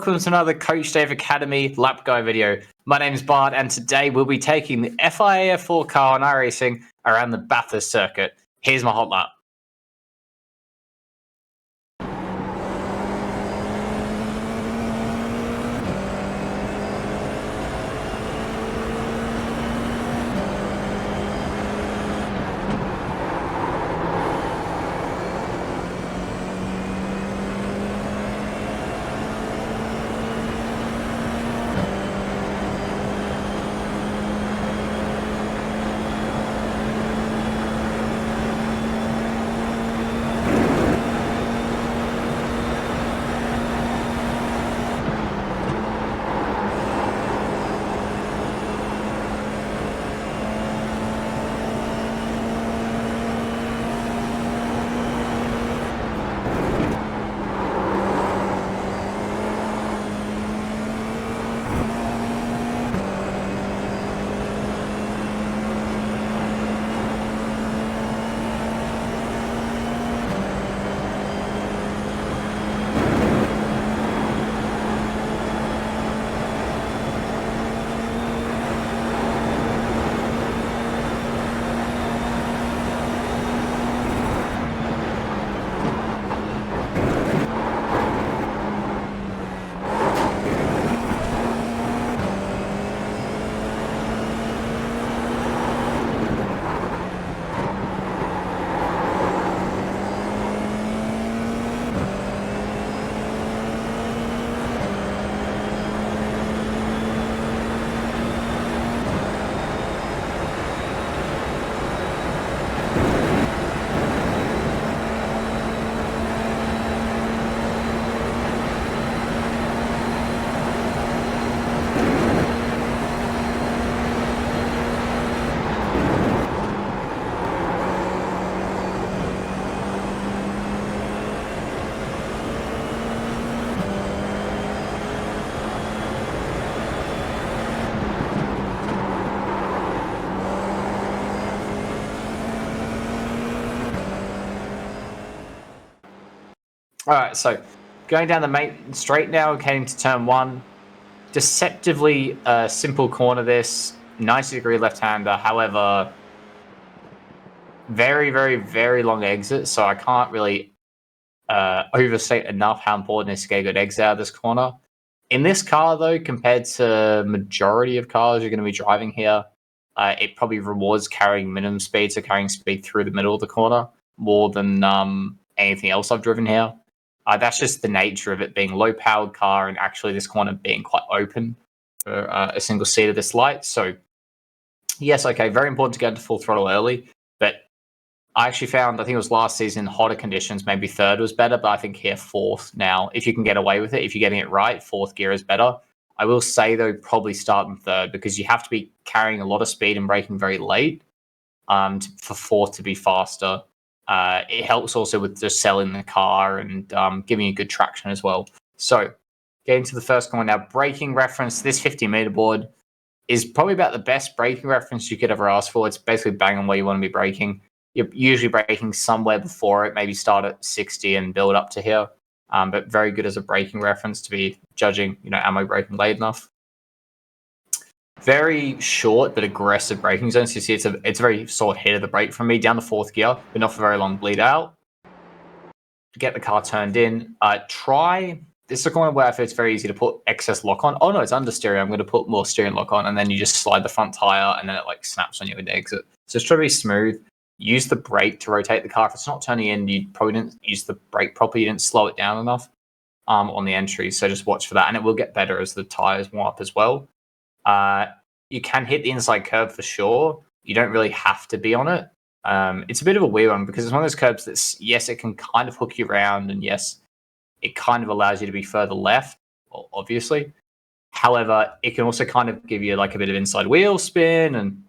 welcome to another Coach Dave Academy lap guide video. My name is Bart, and today we'll be taking the FIA F4 car on iRacing around the Bathurst circuit. Here's my hot lap. All right, so going down the main straight now, heading to turn one. Deceptively simple corner this, 90-degree left-hander. However, very, very, very long exit, so I can't really overstate enough how important it is to get a good exit out of this corner. In this car, though, compared to majority of cars you're going to be driving here, it probably rewards carrying minimum speed, so carrying speed through the middle of the corner more than anything else I've driven here. That's just the nature of it being a low-powered car and actually this corner being quite open for a single seat of this light. So, yes, okay, very important to get to full throttle early. But I actually found, I think it was last season, hotter conditions, maybe third was better, but I think here fourth now. If you can get away with it, if you're getting it right, fourth gear is better. I will say, though, probably start in third because you have to be carrying a lot of speed and braking very late for fourth to be faster. It helps also with just selling the car and giving you good traction as well. So, getting to the first corner now, braking reference. This 50-meter board is probably about the best braking reference you could ever ask for. It's basically bang on where you want to be braking. You're usually braking somewhere before it, maybe start at 60 and build up to here. But very good as a braking reference to be judging, am I braking late enough? Very short but aggressive braking zone. So you see it's a very solid hit of the brake from me down the fourth gear, but not for very long bleed out. Get the car turned in. This is a corner where I feel it's very easy to put excess lock on. Oh no, it's under steering. I'm going to put more steering lock on, and then you just slide the front tire, and then it like snaps on you in the exit. So it's try to be smooth. Use the brake to rotate the car. If it's not turning in, you probably didn't use the brake properly. You didn't slow it down enough on the entry. So just watch for that, and it will get better as the tires warm up as well. You can hit the inside curb for sure. You don't really have to be on it. It's a bit of a weird one because it's one of those curbs that's, yes, it can kind of hook you around, and yes, it kind of allows you to be further left, obviously. However, it can also kind of give you like a bit of inside wheel spin, and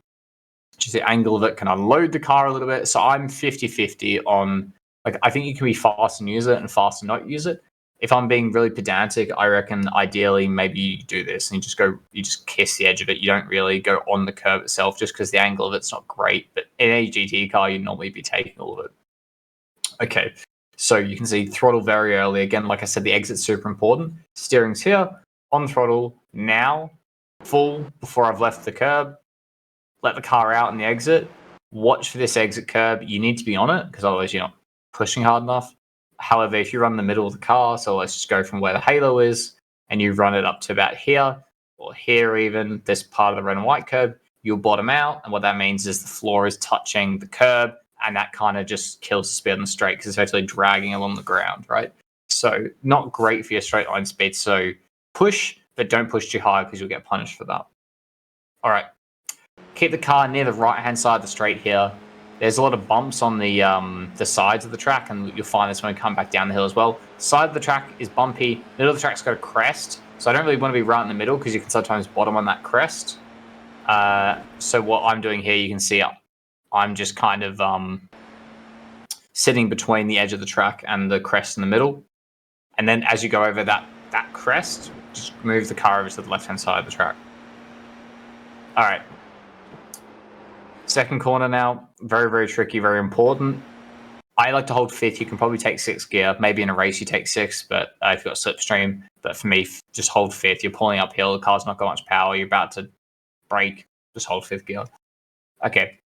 just the angle of it can unload the car a little bit. So I'm 50-50 on, like, I think you can be fast and use it and fast and not use it. If I'm being really pedantic, I reckon ideally maybe you do this and you just kiss the edge of it. You don't really go on the curb itself just because the angle of it's not great. But in a GT car, you'd normally be taking all of it. Okay, So you can see throttle very early. Again, like I said, the exit's super important. Steering's here, on throttle, now, full, before I've left the curb. Let the car out in the exit. Watch for this exit curb. You need to be on it, because otherwise you're not pushing hard enough. However, if you run in the middle of the car, so let's just go from where the halo is, and you run it up to about here, or here even, this part of the red and white curb, you'll bottom out. And what that means is the floor is touching the curb, and that kind of just kills the speed on the straight because it's effectively dragging along the ground, right? So not great for your straight line speed. So push, but don't push too hard because you'll get punished for that. All right. Keep the car near the right-hand side of the straight here. There's a lot of bumps on the sides of the track, and you'll find this when we come back down the hill as well. Side of the track is bumpy. Middle of the track's got a crest, so I don't really want to be right in the middle because you can sometimes bottom on that crest. So what I'm doing here, you can see I'm just kind of sitting between the edge of the track and the crest in the middle. And then as you go over that crest, just move the car over to the left-hand side of the track. All right. Second corner now, very, very tricky, very important. I like to hold fifth. You can probably take sixth gear. Maybe in a race you take sixth, but if you've got slipstream. But for me, just hold fifth. You're pulling uphill. The car's not got much power. You're about to brake. Just hold fifth gear. Okay.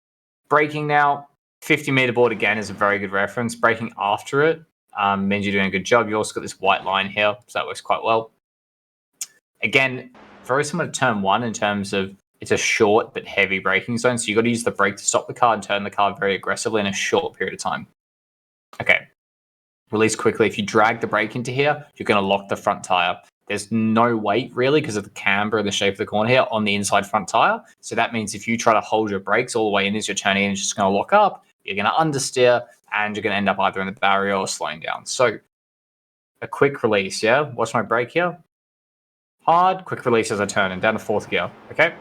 Braking now. 50-meter board again is a very good reference. Braking after it means you're doing a good job. You also got this white line here, so that works quite well. Again, very similar to turn one in terms of it's a short but heavy braking zone, so you've got to use the brake to stop the car and turn the car very aggressively in a short period of time. Okay. Release quickly. If you drag the brake into here, you're going to lock the front tire. There's no weight, really, because of the camber and the shape of the corner here on the inside front tire. So that means if you try to hold your brakes all the way in as you're turning in, it's just going to lock up. You're going to understeer, and you're going to end up either in the barrier or slowing down. So a quick release, yeah? Watch my brake here. Hard, quick release as I turn in, down to fourth gear, okay?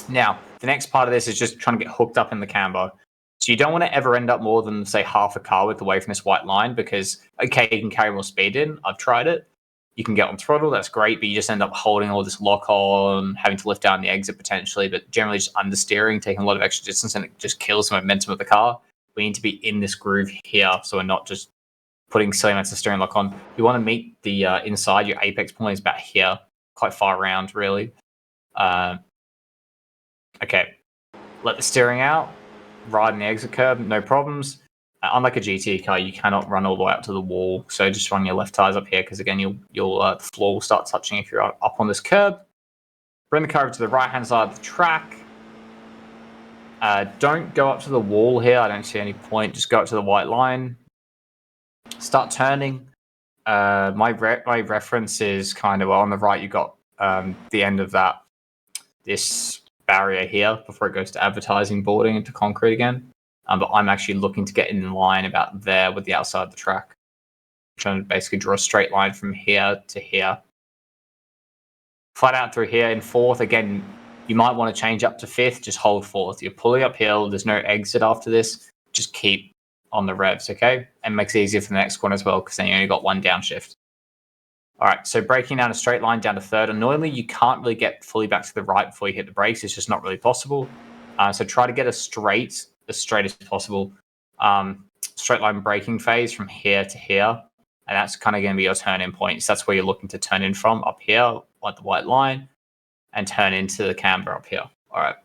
Now, the next part of this is just trying to get hooked up in the camber. So you don't want to ever end up more than, say, half a car width away from this white line because, okay, you can carry more speed in. I've tried it. You can get on throttle. That's great, but you just end up holding all this lock on, having to lift down the exit potentially, but generally just understeering, taking a lot of extra distance, and it just kills the momentum of the car. We need to be in this groove here, so we're not just putting silly amounts of steering lock on. You want to meet the inside. Your apex point is about here, quite far around, really. Okay, let the steering out. Ride in the exit curb, no problems. Unlike a GT car, you cannot run all the way up to the wall. So just run your left tires up here because again, the floor will start touching if you're up on this curb. Bring the car over to the right-hand side of the track. Don't go up to the wall here. I don't see any point. Just go up to the white line. Start turning. My reference is kind of on the right. You got the end of this barrier here before it goes to advertising boarding into concrete again. But I'm actually looking to get in line about there with the outside of the track. I'm trying to basically draw a straight line from here to here. Flat out through here in fourth. Again, you might want to change up to fifth. Just hold fourth. You're pulling uphill. There's no exit after this. Just keep on the revs, okay? And makes it easier for the next corner as well because then you only got one downshift. All right, so braking down a straight line down to third. Annoyingly, you can't really get fully back to the right before you hit the brakes. It's just not really possible. So try to get as straight as possible. Straight line braking phase from here to here. And that's kind of going to be your turn-in point. So that's where you're looking to turn in from, up here, like the white line, and turn into the camber up here. All right.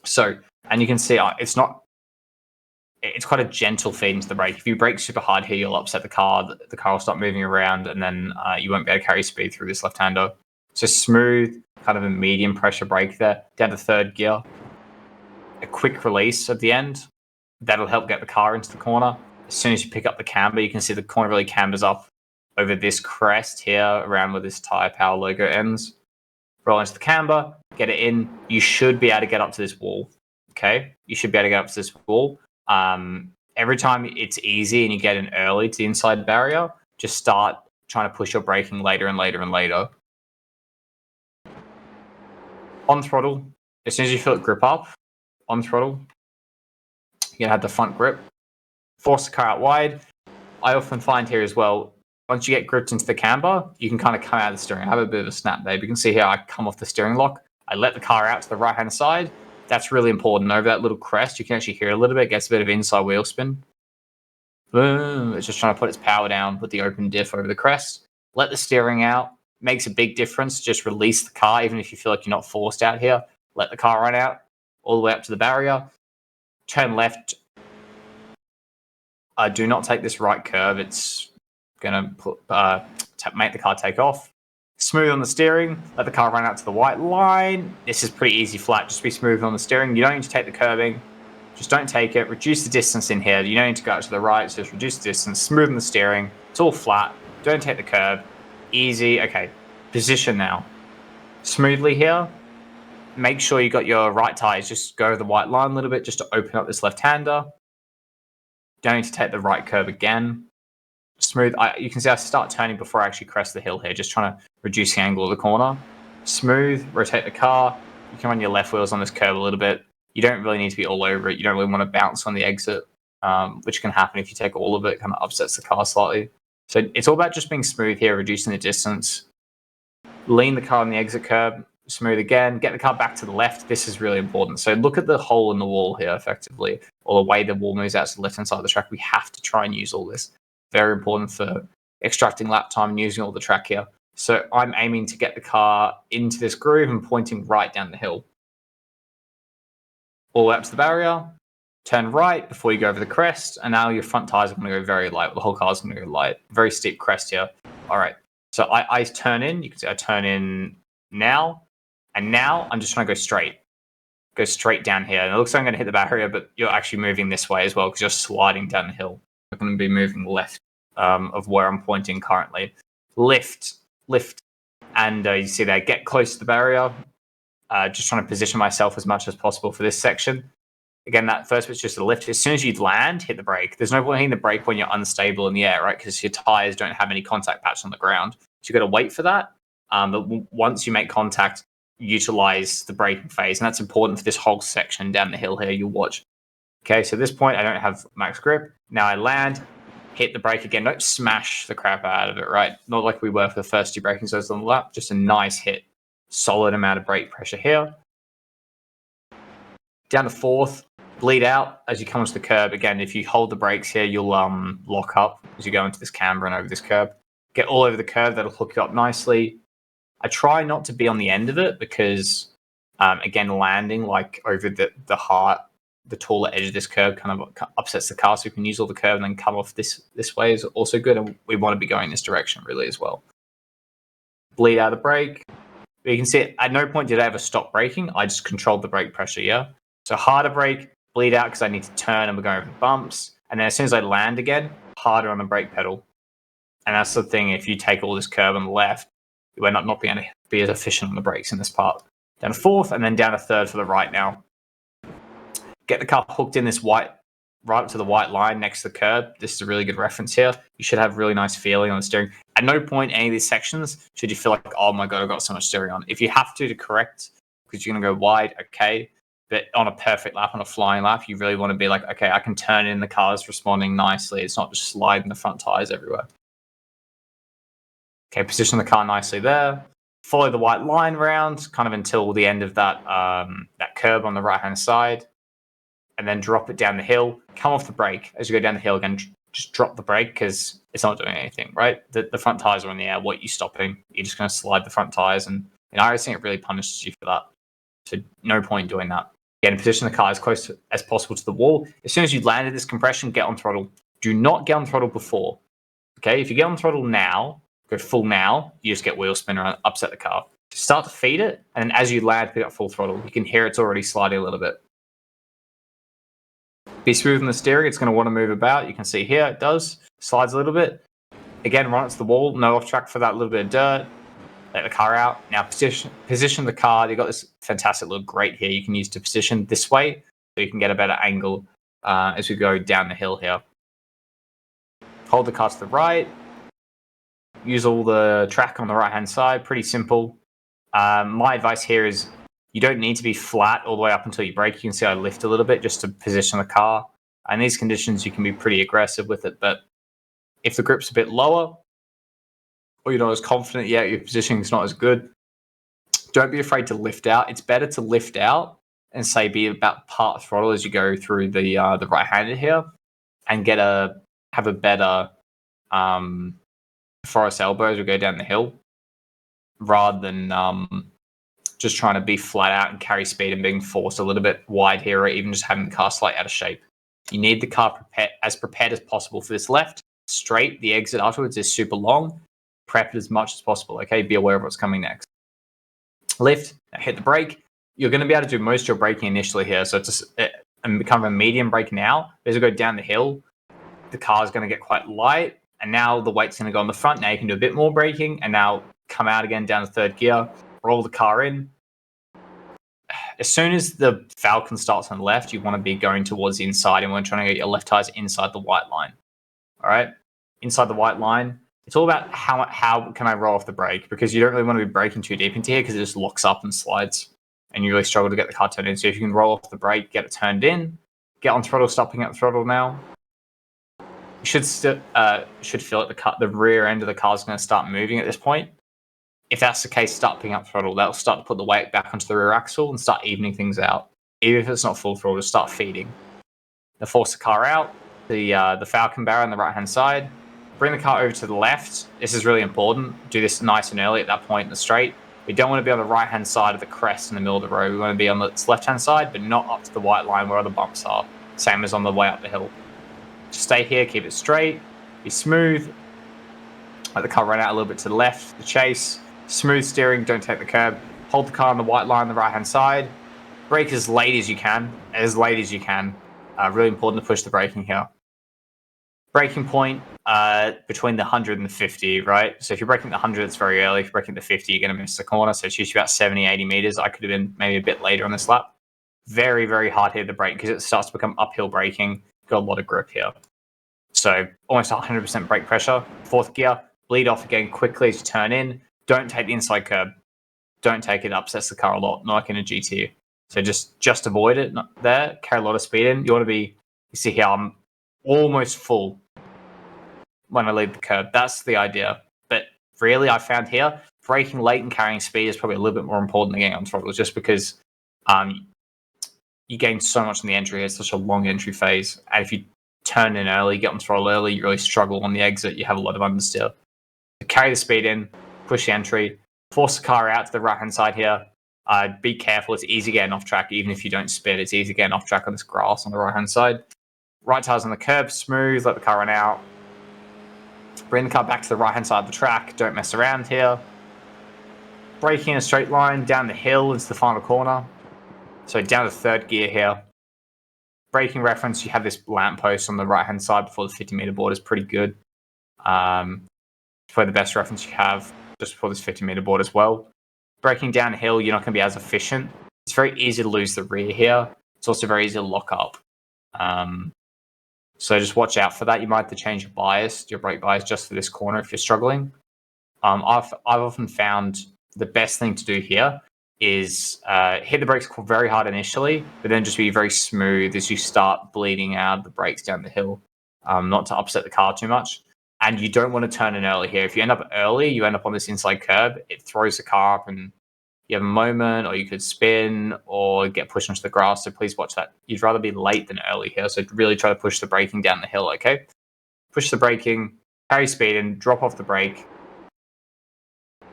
So, and you can see it's quite a gentle feed into the brake. If you brake super hard here, you'll upset the car. The car will start moving around, and then you won't be able to carry speed through this left-hander. So smooth, kind of a medium pressure brake there, down to third gear. A quick release at the end. That'll help get the car into the corner. As soon as you pick up the camber, you can see the corner really cambers up over this crest here, around where this Tire Power logo ends. Roll into the camber, get it in. You should be able to get up to this wall. Okay? You should be able to get up to this wall. Every time it's easy and you get in early to the inside barrier, just start trying to push your braking later and later and later. On throttle, as soon as you feel it grip up, on throttle, you're going to have the front grip. Force the car out wide. I often find here as well, once you get gripped into the camber, you can kind of come out of the steering. I have a bit of a snap there. You can see here I come off the steering lock. I let the car out to the right-hand side. That's really important. Over that little crest, you can actually hear a little bit. It gets a bit of inside wheel spin. Boom. It's just trying to put its power down, put the open diff over the crest, let the steering out. Makes a big difference. Just release the car, even if you feel like you're not forced out here. Let the car run out all the way up to the barrier. Turn left. Do not take this right curve. It's going to make the car take off. Smooth on the steering. Let the car run out to the white line. This is pretty easy flat. Just be smooth on the steering. You don't need to take the curbing. Just don't take it. Reduce the distance in here. You don't need to go out to the right. So just reduce the distance. Smooth on the steering. It's all flat. Don't take the curb. Easy. Okay. Position now. Smoothly here. Make sure you got your right tires. Just go over the white line a little bit just to open up this left-hander. Don't need to take the right curb again. Smooth. You can see I start turning before I actually crest the hill here. Just trying to reduce the angle of the corner. Smooth. Rotate the car. You can run your left wheels on this curb a little bit. You don't really need to be all over it. You don't really want to bounce on the exit, which can happen if you take all of it. It kind of upsets the car slightly. So it's all about just being smooth here, reducing the distance. Lean the car on the exit curb. Smooth again. Get the car back to the left. This is really important. So look at the hole in the wall here, effectively, or the way the wall moves out to the left-hand side of the track. We have to try and use all this. Very important for extracting lap time and using all the track here. So I'm aiming to get the car into this groove and pointing right down the hill. All the way up to the barrier. Turn right before you go over the crest. And now your front tires are going to go very light. The whole car is going to go light. Very steep crest here. All right. So I turn in. You can see I turn in now. And now I'm just trying to go straight. Go straight down here. And it looks like I'm going to hit the barrier, but you're actually moving this way as well because you're sliding down the hill. I'm going to be moving left of where I'm pointing currently. Lift. And you see there, get close to the barrier. Just trying to position myself as much as possible for this section. Again, that first bit's just a lift. As soon as you land, hit the brake. There's no point hitting the brake when you're unstable in the air, right? Because your tires don't have any contact patch on the ground. So you've got to wait for that. But once you make contact, utilize the braking phase. And that's important for this whole section down the hill here. You'll watch. Okay, so at this point, I don't have max grip. Now I land, hit the brake again. Don't smash the crap out of it, right? Not like we were for the first two braking zones on the lap. Just a nice hit. Solid amount of brake pressure here. Down to fourth, bleed out as you come onto the curb. Again, if you hold the brakes here, you'll lock up as you go into this camber and over this curb. Get all over the curb, that'll hook you up nicely. I try not to be on the end of it because, again, landing like over the taller edge of this curb kind of upsets the car, so you can use all the curb and then come off this way is also good, and we want to be going this direction really as well. Bleed out the brake. You can see at no point did I ever stop braking. I just controlled the brake pressure, yeah? So harder brake, bleed out because I need to turn and we're going over bumps. And then as soon as I land again, harder on the brake pedal. And that's the thing, if you take all this curb on the left, you end up not being able to be as efficient on the brakes in this part. Down to fourth and then down to third for the right now. Get the car hooked in this right up to the white line next to the curb. This is a really good reference here. You should have really nice feeling on the steering. At no point in any of these sections should you feel like, oh my God, I've got so much steering on. If you have to correct because you're going to go wide, okay. But on a perfect lap, on a flying lap, you really want to be like, okay, I can turn in, the car's responding nicely. It's not just sliding the front tires everywhere. Okay, position the car nicely there. Follow the white line round, kind of until the end of that curb on the right-hand side. And then drop it down the hill. Come off the brake. As you go down the hill again, just drop the brake because it's not doing anything, right? The front tires are in the air. What are you stopping? You're just going to slide the front tires. And in iRacing, it really punishes you for that. So no point in doing that. Again, position the car as close as possible to the wall. As soon as you landed this compression, get on throttle. Do not get on throttle before. Okay, if you get on throttle now, go full now, you just get wheel spinner and upset the car. Start to feed it, and as you land, pick up full throttle. You can hear it's already sliding a little bit. Be smooth on the steering. It's going to want to move about. You can see here it does. Slides a little bit. Again, run it to the wall. No off track for that little bit of dirt. Let the car out. Now position the car. You've got this fantastic little grate here you can use to position this way so you can get a better angle as we go down the hill here. Hold the car to the right. Use all the track on the right-hand side. Pretty simple. My advice here is you don't need to be flat all the way up until you brake. You can see I lift a little bit just to position the car. In these conditions, you can be pretty aggressive with it. But if the grip's a bit lower or you're not as confident yet, your positioning's not as good, don't be afraid to lift out. It's better to lift out and say be about part throttle as you go through the right-handed here and get a have a better forest elbow as we go down the hill, rather than just trying to be flat out and carry speed and being forced a little bit wide here, or even just having the car slightly out of shape. You need the car prepared as possible for this left. Straight, the exit afterwards is super long. Prep it as much as possible, okay? Be aware of what's coming next. Lift, hit the brake. You're going to be able to do most of your braking initially here, so it's kind of a medium brake now. As we go down the hill, the car is going to get quite light, and now the weight's going to go on the front. Now you can do a bit more braking, and now come out again down to third gear, roll the car in. As soon as the Falcon starts on the left, you want to be going towards the inside, and we're trying to get your left tires inside the white line. All right, inside the white line. It's all about how can I roll off the brake, because you don't really want to be braking too deep into here because it just locks up and slides, and you really struggle to get the car turned in. So if you can roll off the brake, get it turned in, get on throttle, stop picking up throttle now. You should feel it. The rear end of the car is going to start moving at this point. If that's the case, start picking up throttle. That'll start to put the weight back onto the rear axle and start evening things out. Even if it's not full throttle, just start feeding. Now force the car out. The Falcon barrier on the right-hand side. Bring the car over to the left. This is really important. Do this nice and early at that point in the straight. We don't want to be on the right-hand side of the crest in the middle of the road. We want to be on the left-hand side, but not up to the white line where all the bumps are. Same as on the way up the hill. Just stay here, keep it straight, be smooth. Let the car run out a little bit to the left, the chase. Smooth steering, don't take the curb. Hold the car on the white line on the right-hand side. Brake as late as you can. Really important to push the braking here. Braking point between the 100 and the 50, right? So if you're braking the 100, it's very early. If you're braking the 50, you're going to miss the corner. So it's usually about 70, 80 meters. I could have been maybe a bit later on this lap. Very, very hard here to brake because it starts to become uphill braking. Got a lot of grip here. So almost 100% brake pressure. Fourth gear, bleed off again quickly as you turn in. Don't take the inside curb. Don't take it, upsets the car a lot, not like in a GT. So just avoid it there. Carry a lot of speed in. You want to be, you see here, I'm almost full when I leave the curb. That's the idea. But really, I found here, braking late and carrying speed is probably a little bit more important than getting on throttle, just because you gain so much in the entry. It's such a long entry phase. And if you turn in early, get on throttle early, you really struggle on the exit. You have a lot of understeer. So carry the speed in, push the entry, force the car out to the right-hand side here. Be careful. It's easy getting off track. Even if you don't spin, it's easy getting off track on this grass on the right-hand side. Right tires on the curb, smooth, let the car run out. Bring the car back to the right-hand side of the track. Don't mess around here. Braking in a straight line down the hill into the final corner. So down to third gear here. Braking reference, you have this lamppost on the right-hand side before the 50-meter board is pretty good. Probably the best reference you have just before this 50-meter board as well. Braking downhill, you're not going to be as efficient. It's very easy to lose the rear here. It's also very easy to lock up. So just watch out for that. You might have to change your brake bias just for this corner if you're struggling. I've often found the best thing to do here is hit the brakes very hard initially, but then just be very smooth as you start bleeding out the brakes down the hill, not to upset the car too much. And you don't want to turn in early here. If you end up early, you end up on this inside curb. It throws the car up and you have a moment, or you could spin or get pushed into the grass. So please watch that. You'd rather be late than early here. So really try to push the braking down the hill, okay? Push the braking, carry speed in, drop off the brake,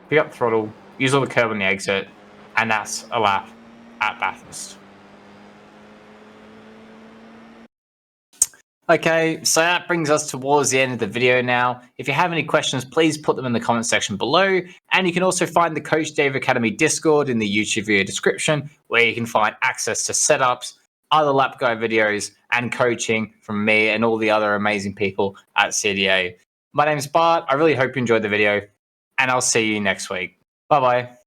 pick up the throttle, use all the curb on the exit, and that's a lap at Bathurst. Okay, so that brings us towards the end of the video now. If you have any questions, please put them in the comment section below. And you can also find the Coach Dave Academy Discord in the YouTube video description, where you can find access to setups, other lap guide videos, and coaching from me and all the other amazing people at CDA. My name is Bart. I really hope you enjoyed the video, and I'll see you next week. Bye-bye.